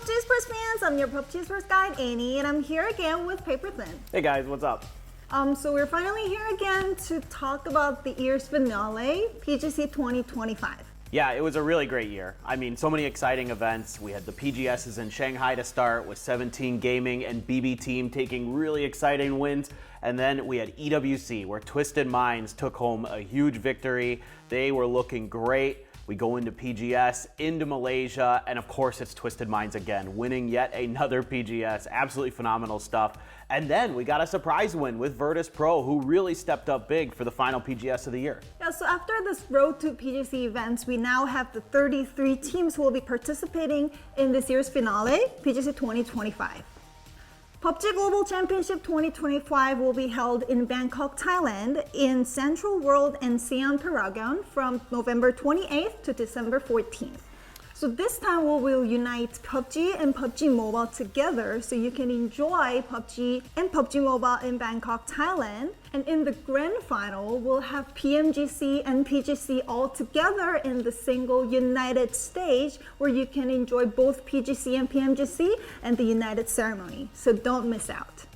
PUBG Esports fans, I'm your PUBG Esports guide, Annie, and I'm here again with Paper Thin. Hey guys, what's up? So we're finally here again to talk about the year's finale, PGC 2025. Yeah, it was a really great year. I mean, so many exciting events. We had the PGSs in Shanghai to start with 17 Gaming and BB Team taking really exciting wins. And then we had EWC where Twisted Minds took home a huge victory. They were looking great. We go into PGS, into Malaysia, and of course it's Twisted Minds again, winning yet another PGS. Absolutely phenomenal stuff. And then we got a surprise win with Virtus Pro, who really stepped up big for the final PGS of the year. Yeah, so after this Road to PGC events, we now have the 33 teams who will be participating in this year's finale, PGC 2025. PUBG Global Championship 2025 will be held in Bangkok, Thailand, in Central World and Siam Paragon from November 28th to December 14th. So this time we will unite PUBG and PUBG Mobile together so you can enjoy PUBG and PUBG Mobile in Bangkok, Thailand. And in the grand final, we'll have PMGC and PGC all together in the single united stage where you can enjoy both PGC and PMGC and the united ceremony. So don't miss out.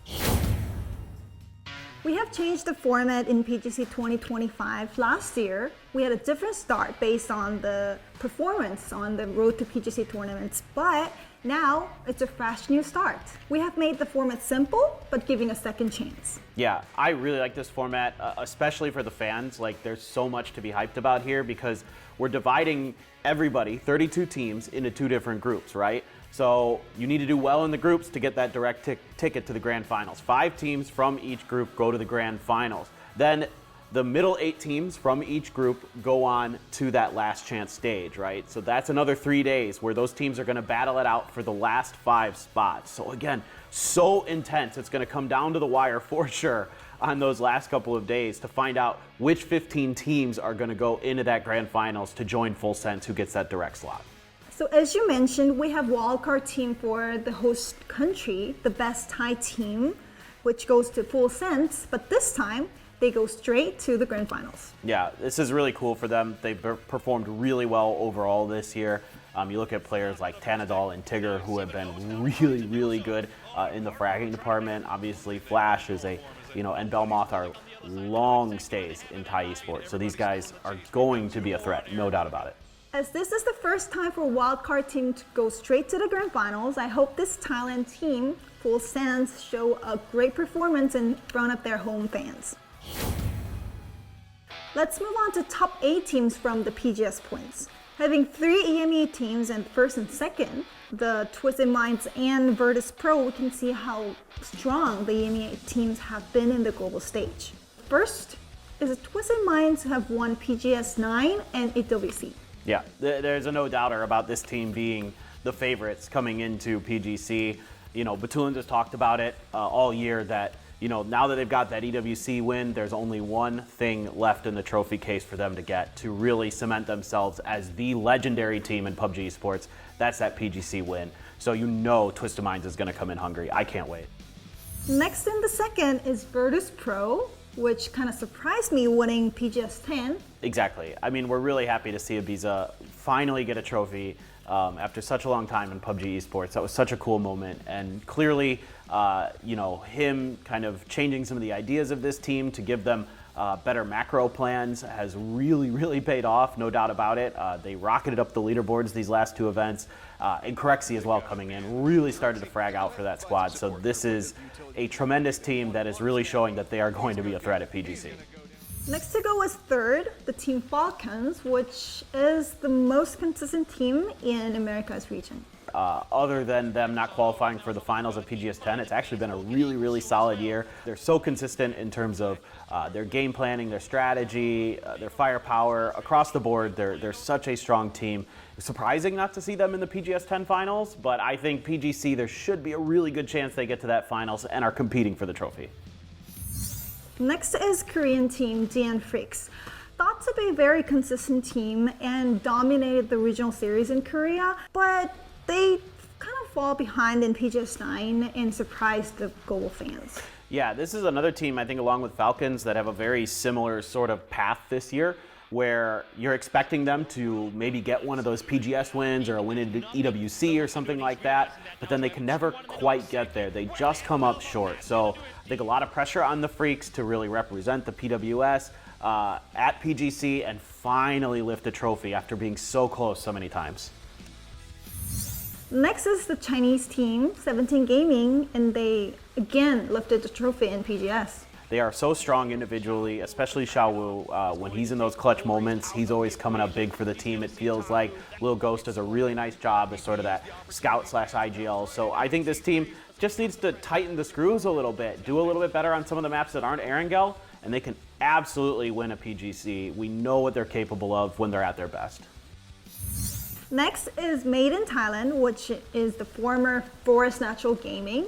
We have changed the format in PGC 2025. Last year, we had a different start based on the performance on the Road to PGC tournaments, but now it's a fresh new start. We have made the format simple, but giving a second chance. Yeah, I really like this format, especially for the fans. Like, there's so much to be hyped about here because we're dividing everybody, 32 teams, into two different groups, right? So you need to do well in the groups to get that direct ticket to the grand finals. 5 teams from each group go to the grand finals. Then the middle 8 teams from each group go on to that last chance stage, right? So that's another 3 days where those teams are gonna battle it out for the last 5 spots. So again, so intense. It's gonna come down to the wire for sure on those last couple of days to find out which 15 teams are gonna go into that grand finals to join Full Sense, who gets that direct slot. So as you mentioned, we have wildcard team for the host country, the best Thai team, which goes to Full Sense, but this time they go straight to the grand finals. Yeah, this is really cool for them. They've performed really well overall this year. You look at players like Tanadol and Tigger, who have been really, really good in the fragging department. Obviously, Flash is and Belmoth are long stays in Thai esports. So these guys are going to be a threat, no doubt about it. As this is the first time for wildcard team to go straight to the grand finals, I hope this Thailand team, Full Sense, show a great performance in front of their home fans. Let's move on to top 8 teams from the PGS points. Having 3 EMEA teams in first and second, the Twisted Minds and Virtus Pro, we can see how strong the EMEA teams have been in the global stage. First is the Twisted Minds who have won PGS 9 and EWC. Yeah, there's a no doubter about this team being the favorites coming into PGC. Batulin just talked about it all year that, now that they've got that EWC win, there's only one thing left in the trophy case for them to get to really cement themselves as the legendary team in PUBG Esports. That's that PGC win. So Twisted Minds is going to come in hungry. I can't wait. Next in the second is Virtus Pro, which kind of surprised me winning PGS 10. Exactly. I mean, we're really happy to see Ibiza finally get a trophy after such a long time in PUBG Esports. That was such a cool moment. And clearly, him kind of changing some of the ideas of this team to give them better macro plans has really, really paid off, no doubt about it. They rocketed up the leaderboards these last 2 events. And Corexi as well coming in, really started to frag out for that squad. So this is a tremendous team that is really showing that they are going to be a threat at PGC. Next to go is third, the Team Falcons, which is the most consistent team in America's region. Other than them not qualifying for the finals of PGS 10, it's actually been a really, really solid year. They're so consistent in terms of their game planning, their strategy, their firepower. Across the board, they're such a strong team. It's surprising not to see them in the PGS 10 finals, but I think PGC, there should be a really good chance they get to that finals and are competing for the trophy. Next is Korean team DN Freaks. Thought to be a very consistent team and dominated the regional series in Korea, but they kind of fall behind in PGS 9 and surprised the global fans. Yeah, this is another team, I think, along with Falcons, that have a very similar sort of path this year. where you're expecting them to maybe get one of those PGS wins or a win in EWC or something like that, but then they can never quite get there. They just come up short. So I think a lot of pressure on the Freaks to really represent the PWS at PGC and finally lift a trophy after being so close so many times. Next is the Chinese team, 17 Gaming, and they again lifted the trophy in PGS. They are so strong individually, especially Xiao Wu. When he's in those clutch moments, he's always coming up big for the team. It feels like Lil Ghost does a really nice job as sort of that scout/IGL. So I think this team just needs to tighten the screws a little bit, do a little bit better on some of the maps that aren't Erangel, and they can absolutely win a PGC. We know what they're capable of when they're at their best. Next is Made in Thailand, which is the former Forest Natural Gaming,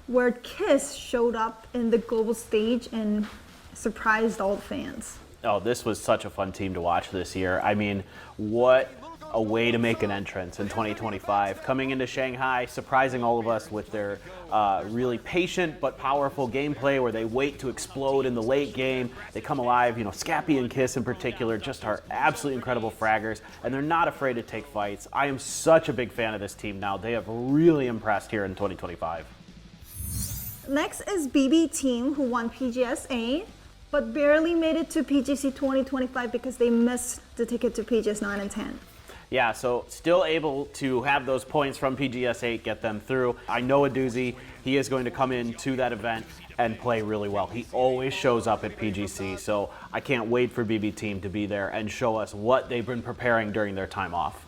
where Kiss showed up in the global stage and surprised all the fans. Oh, this was such a fun team to watch this year. I mean, what a way to make an entrance in 2025. Coming into Shanghai, surprising all of us with their really patient but powerful gameplay where they wait to explode in the late game. They come alive, you know, Scappy and Kiss in particular just are absolutely incredible fraggers, and they're not afraid to take fights. I am such a big fan of this team now. They have really impressed here in 2025. Next is BB Team, who won PGS-A, but barely made it to PGC 2025 because they missed the ticket to PGS 9 and 10. Yeah, so still able to have those points from PGS 8 get them through. I know a doozy. He is going to come into that event and play really well. He always shows up at PGC, so I can't wait for BB Team to be there and show us what they've been preparing during their time off.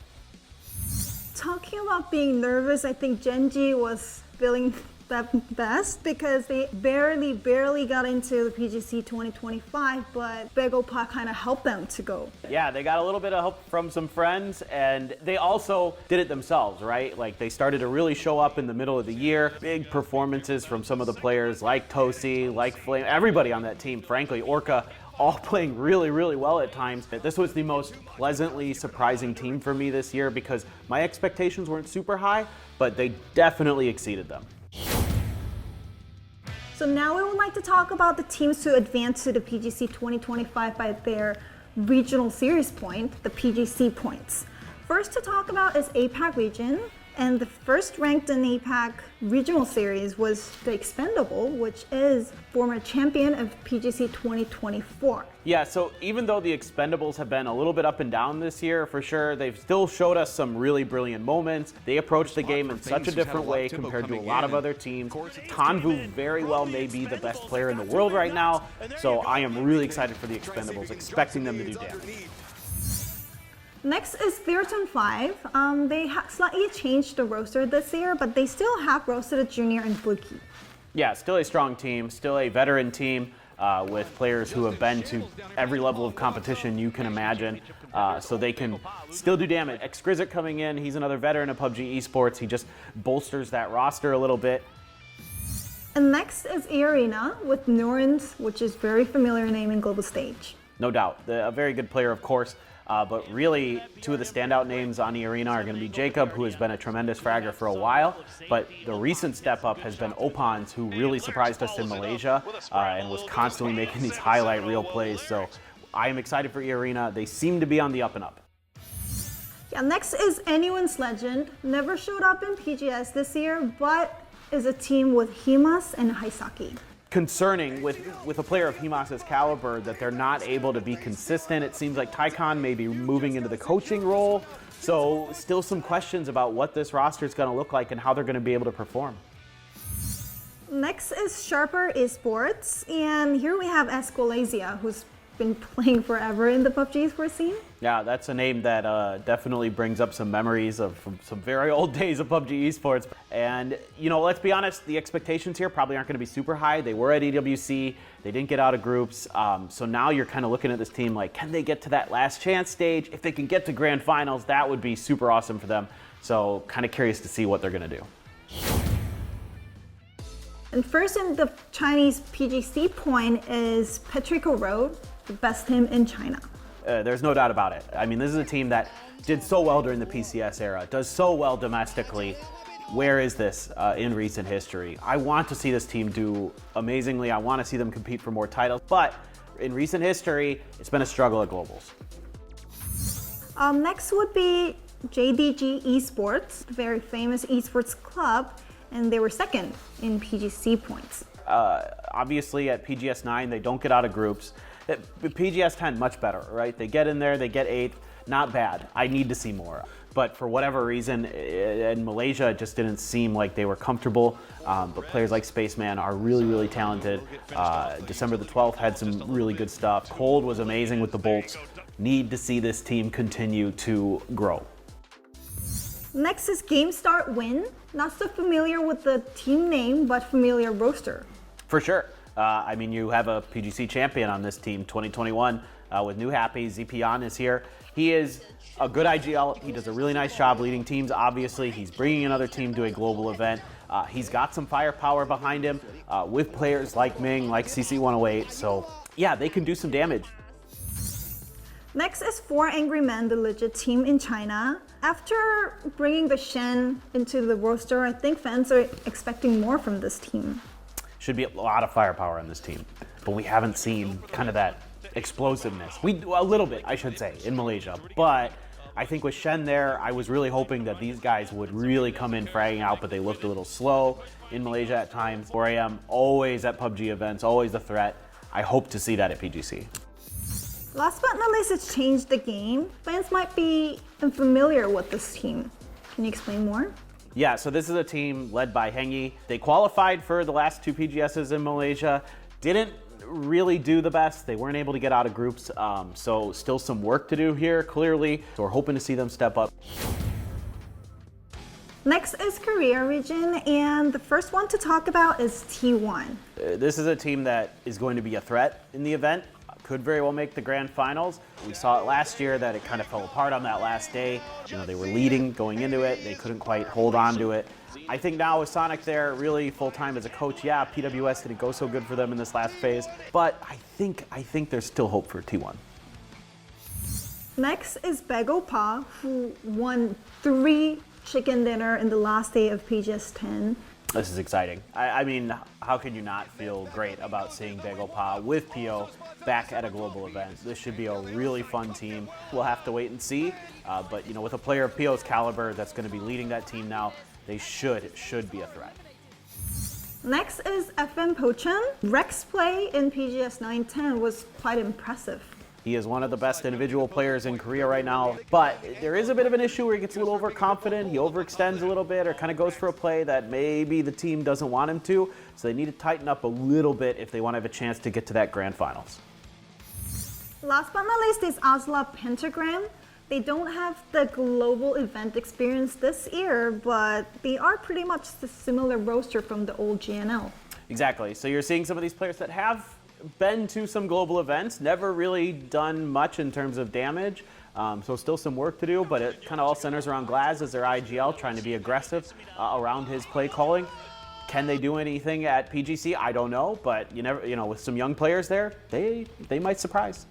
Talking about being nervous, I think Genji was feeling that best because they barely got into the PGC 2025, but Big Opa kind of helped them to go. Yeah, they got a little bit of help from some friends, and they also did it themselves, right? Like, they started to really show up in the middle of the year. Big performances from some of the players like Tosi, like Flame, everybody on that team, frankly, Orca, all playing really well at times. This was the most pleasantly surprising team for me this year because my expectations weren't super high, but they definitely exceeded them. So now we would like to talk about the teams to advance to the PGC 2025 by their regional series point, the PGC points. First to talk about is APAC region, and the first ranked in APAC regional series was the Expendable, which is former champion of PGC 2024. Yeah, so even though the Expendables have been a little bit up and down this year, for sure, they've still showed us some really brilliant moments. They approach the game in such a different way compared to a lot of other teams. Tanvu very well may be the best player in the world right now, so I am really excited for the Expendables, expecting them to do damage. Next is Theaton 5. They slightly changed the roster this year, but they still have rostered a junior and Bookie. Yeah, still a strong team, still a veteran team with players who have been to every level of competition you can imagine, so they can still do damage. Exquisite coming in, he's another veteran of PUBG Esports. He just bolsters that roster a little bit. And next is Arena with Norns, which is very familiar name in global stage. No doubt, a very good player, of course. But really, two of the standout names on the arena are going to be Jacob, who has been a tremendous fragger for a while, but the recent step up has been Opans, who really surprised us in Malaysia and was constantly making these highlight reel plays. So I am excited for arena. They seem to be on the up and up. Yeah, next is Anyone's Legend. Never showed up in PGS this year, but is a team with Himas and Haisaki. Concerning with a player of Himas's caliber that they're not able to be consistent. It seems like Taikon may be moving into the coaching role, so still some questions about what this roster is going to look like and how they're going to be able to perform. Next is Sharper Esports, and here we have Escolazia, who's been playing forever in the PUBG Esports scene. Yeah, that's a name that definitely brings up some memories of some very old days of PUBG Esports. And, you know, let's be honest, the expectations here probably aren't going to be super high. They were at EWC. They didn't get out of groups. So now you're kind of looking at this team like, can they get to that last chance stage? If they can get to grand finals, that would be super awesome for them. So kind of curious to see what they're going to do. And first in the Chinese PGC point is Petrico Road, the best team in China. There's no doubt about it. I mean, this is a team that did so well during the PCS era, does so well domestically. Where is this in recent history? I want to see this team do amazingly. I want to see them compete for more titles, but in recent history, it's been a struggle at globals. Next would be JDG Esports, a very famous esports club, and they were second in PGC points. Obviously, at PGS 9, they don't get out of groups. At PGS 10, much better, right? They get in there, they get 8th. Not bad. I need to see more. But for whatever reason, in Malaysia, it just didn't seem like they were comfortable. But players like Spaceman are really, really talented. December the 12th had some really good stuff. Cold was amazing with the Bolts. Need to see this team continue to grow. Next is Game Start Win. Not so familiar with the team name, but familiar roster. For sure. I mean, you have a PGC champion on this team, 2021, with New Happy. Zipian is here. He is a good IGL. He does a really nice job leading teams. Obviously, he's bringing another team to a global event. He's got some firepower behind him with players like Ming, like CC108. So, yeah, they can do some damage. Next is Four Angry Men, the legit team in China. After bringing the Shen into the roster, I think fans are expecting more from this team. Should be a lot of firepower on this team, but we haven't seen kind of that explosiveness. A little bit, I should say, in Malaysia. But I think with Shen there, I was really hoping that these guys would really come in fragging out, but they looked a little slow in Malaysia at times. 4AM, always at PUBG events, always a threat. I hope to see that at PGC. Last but not least, it's changed the game. Fans might be unfamiliar with this team. Can you explain more? Yeah, so this is a team led by Hengi. They qualified for the last 2 PGSs in Malaysia. Didn't really do the best. They weren't able to get out of groups. So still some work to do here, clearly. So we're hoping to see them step up. Next is Korea region, and the first one to talk about is T1. This is a team that is going to be a threat in the event. Could very well make the grand finals. We saw it last year that it kind of fell apart on that last day. You know, they were leading going into it. They couldn't quite hold on to it. I think now with Sonic there, really full-time as a coach, yeah, PWS didn't go so good for them in this last phase, but I think there's still hope for T1. Next is Begopa, who won 3 chicken dinner in the last day of PGS 10. This is exciting. I mean, how can you not feel great about seeing Begopa with PO back at a global event? This should be a really fun team. We'll have to wait and see. But, you know, with a player of PO's caliber that's going to be leading that team now, they should be a threat. Next is FM Pochun. Rex play in PGS 910 was quite impressive. He is one of the best individual players in Korea right now, but there is a bit of an issue where he gets a little overconfident, he overextends a little bit, or kind of goes for a play that maybe the team doesn't want him to, so they need to tighten up a little bit if they want to have a chance to get to that grand finals. Last but not least is Osla Pentagram. They don't have the global event experience this year, but they are pretty much the similar roster from the old GNL. Exactly, so you're seeing some of these players that have been to some global events, never really done much in terms of damage, so still some work to do, but it kind of all centers around Glaz as their IGL, trying to be aggressive around his play calling. Can they do anything at PGC? I don't know, but you never, you know, with some young players there, they might surprise.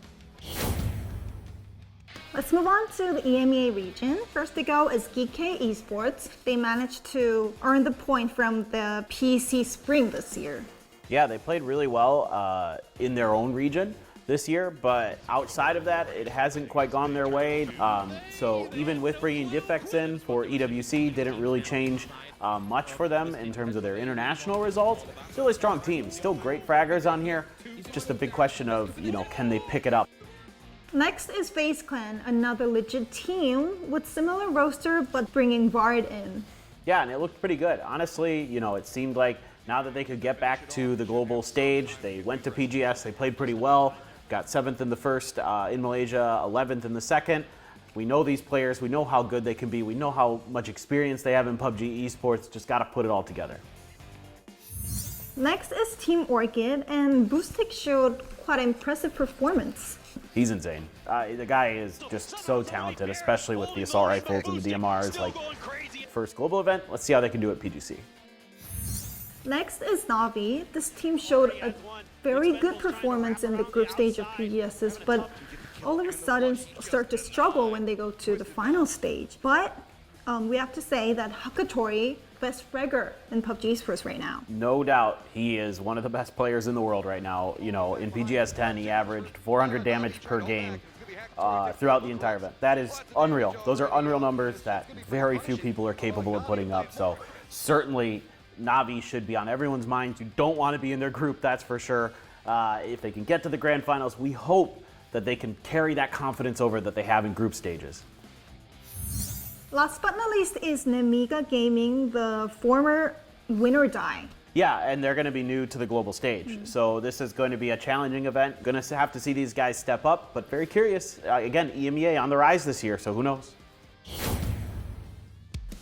Let's move on to the EMEA region. First to go is Geek Esports. They managed to earn the point from the PC Spring this year. Yeah, they played really well in their own region this year, but outside of that, it hasn't quite gone their way. So even with bringing Diffex in for EWC, didn't really change much for them in terms of their international results. Still a strong team, still great fraggers on here. It's just a big question of, you know, can they pick it up? Next is FaZe Clan, another legit team with similar roster but bringing Vard in. Yeah, and it looked pretty good. Honestly, you know, it seemed like now that they could get back to the global stage, they went to PGS, they played pretty well, got 7th in the first in Malaysia, 11th in the second. We know these players, we know how good they can be, we know how much experience they have in PUBG Esports, just gotta put it all together. Next is Team Orchid, and Boostic showed quite an impressive performance. He's insane. The guy is just so talented, especially with the assault rifles and the DMRs. Like, first global event, let's see how they can do at PGC. Next is Navi. This team showed a very good performance in the group stage of PGSs, but all of a sudden start to struggle when they go to the final stage. But we have to say that Hakatori, best fragger in PUBG Esports right now. No doubt, he is one of the best players in the world right now. You know, in PGS 10, he averaged 400 damage per game. throughout the entire event. That is unreal. Those are unreal numbers that very few people are capable of putting up. So certainly Na'Vi should be on everyone's minds. You don't want to be in their group, that's for sure. If they can get to the grand finals, we hope that they can carry that confidence over that they have in group stages. Last but not least is Nemiga Gaming, the former Win or Die. Yeah, and they're going to be new to the global stage. So this is going to be a challenging event. Going to have to see these guys step up, but very curious. Again, EMEA on the rise this year, so who knows?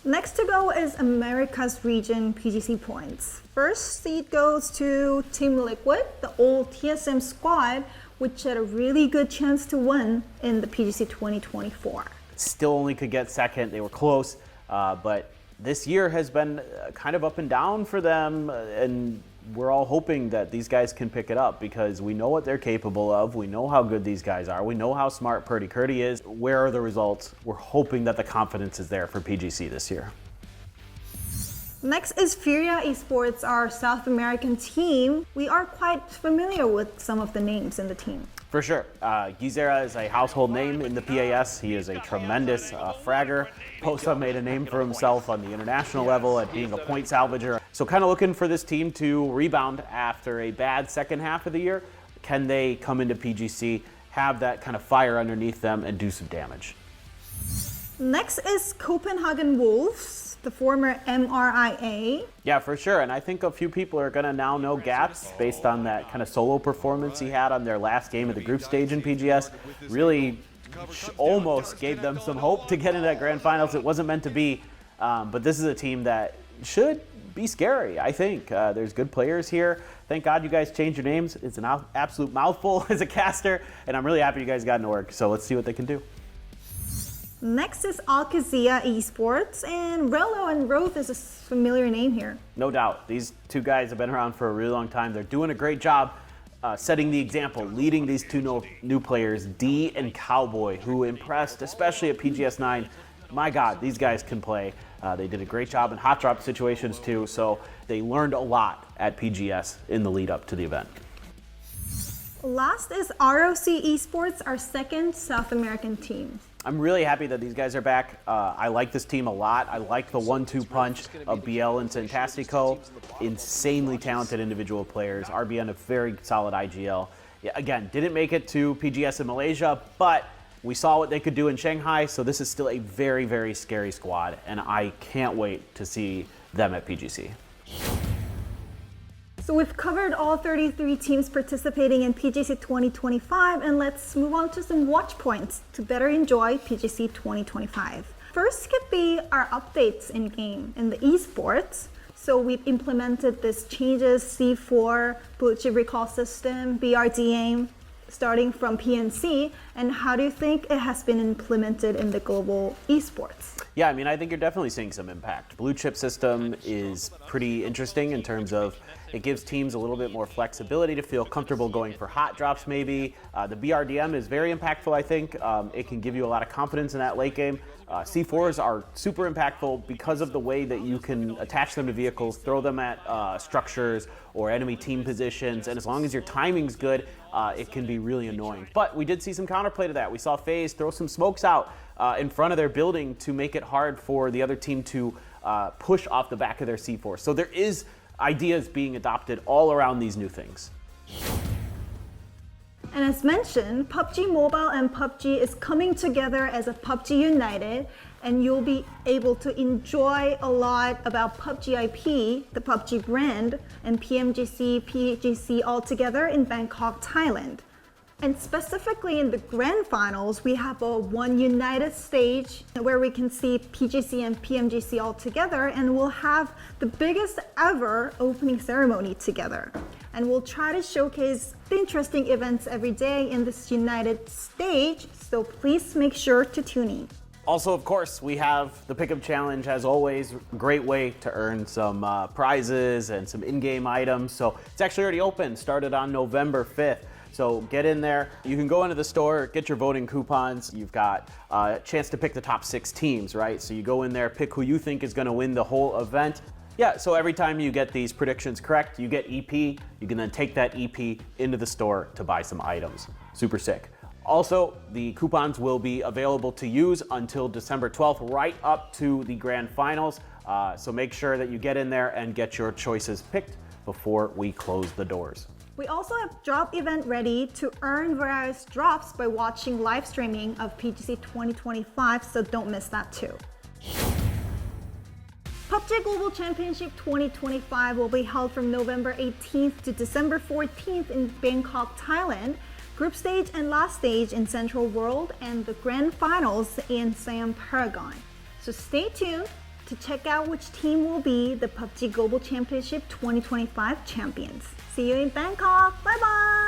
Next to go is America's region PGC points. First seed goes to Team Liquid, the old TSM squad, which had a really good chance to win in the PGC 2024. Still only could get second. They were close, but this year has been kind of up and down for them, and we're all hoping that these guys can pick it up because we know what they're capable of. We know how good these guys are. We know how smart Purdy Curdy is. Where are the results? We're hoping that the confidence is there for PGC this year. Next is Furia Esports, our South American team. We are quite familiar with some of the names in the team. For sure. Gizera is a household name in the PAS. He is a tremendous fragger. Posa made a name for himself on the international level at being a point salvager. So kind of looking for this team to rebound after a bad second half of the year. Can they come into PGC, have that kind of fire underneath them, and do some damage? Next is Copenhagen Wolves, the former MRIA. Yeah, for sure. And I think a few people are going to now know Gats based on that kind of solo performance he had on their last game of the group stage in PGS. Really almost gave them some hope to get into that grand finals. It wasn't meant to be, but this is a team that should be scary, I think. There's good players here. Thank God you guys changed your names. It's an absolute mouthful as a caster, and I'm really happy you guys got into work. So let's see what they can do. Next is Alcazia Esports, and Relo and Roth is a familiar name here. No doubt. These two guys have been around for a really long time. They're doing a great job setting the example, leading these two new players, D and Cowboy, who impressed, especially at PGS 9. My God, these guys can play. They did a great job in hot drop situations too, so they learned a lot at PGS in the lead up to the event. Last is ROC Esports, our second South American team. I'm really happy that these guys are back. I like this team a lot. I like the 1-2 punch of BL and Fantastico. Insanely talented individual players. RBN a very solid IGL. Yeah, again, didn't make it to PGS in Malaysia, but we saw what they could do in Shanghai, so this is still a very, very scary squad, and I can't wait to see them at PGC. So we've covered all 33 teams participating in PGC 2025, and let's move on to some watch points to better enjoy PGC 2025. First could be our updates in-game in the esports. So we've implemented this changes C4, blue chip recall system, BRD aim, starting from PNC, and how do you think it has been implemented in the global esports? Yeah, I mean, I think you're definitely seeing some impact. Blue chip system is pretty interesting in terms of it gives teams a little bit more flexibility to feel comfortable going for hot drops maybe. The BRDM is very impactful, I think. It can give you a lot of confidence in that late game. C4s are super impactful because of the way that you can attach them to vehicles, throw them at structures or enemy team positions, and as long as your timing's good, it can be really annoying. But we did see some counterplay to that. We saw FaZe throw some smokes out in front of their building to make it hard for the other team to push off the back of their C4. So there is ideas being adopted all around these new things. And as mentioned, PUBG Mobile and PUBG is coming together as a PUBG United, and you'll be able to enjoy a lot about PUBG IP, the PUBG brand, and PMGC, PGC all together in Bangkok, Thailand. And specifically in the grand finals, we have a one united stage where we can see PGC and PMGC all together, and we'll have the biggest ever opening ceremony together. And we'll try to showcase the interesting events every day in this united stage, so please make sure to tune in. Also, of course, we have the Pickup Challenge, as always. Great way to earn some prizes and some in-game items. So it's actually already open, started on November 5th. So get in there. You can go into the store, get your voting coupons. You've got a chance to pick the top 6 teams, right? So you go in there, pick who you think is gonna win the whole event. Yeah, so every time you get these predictions correct, you get EP. You can then take that EP into the store to buy some items. Super sick. Also, the coupons will be available to use until December 12th, right up to the grand finals. So make sure that you get in there and get your choices picked before we close the doors. We also have drop event ready to earn various drops by watching live streaming of PGC 2025, so don't miss that too. PUBG Global Championship 2025 will be held from November 18th to December 14th in Bangkok, Thailand, group stage and last stage in Central World, and the grand finals in Siam Paragon. So stay tuned to check out which team will be the PUBG Global Championship 2025 champions. See you in Bangkok. Bye bye!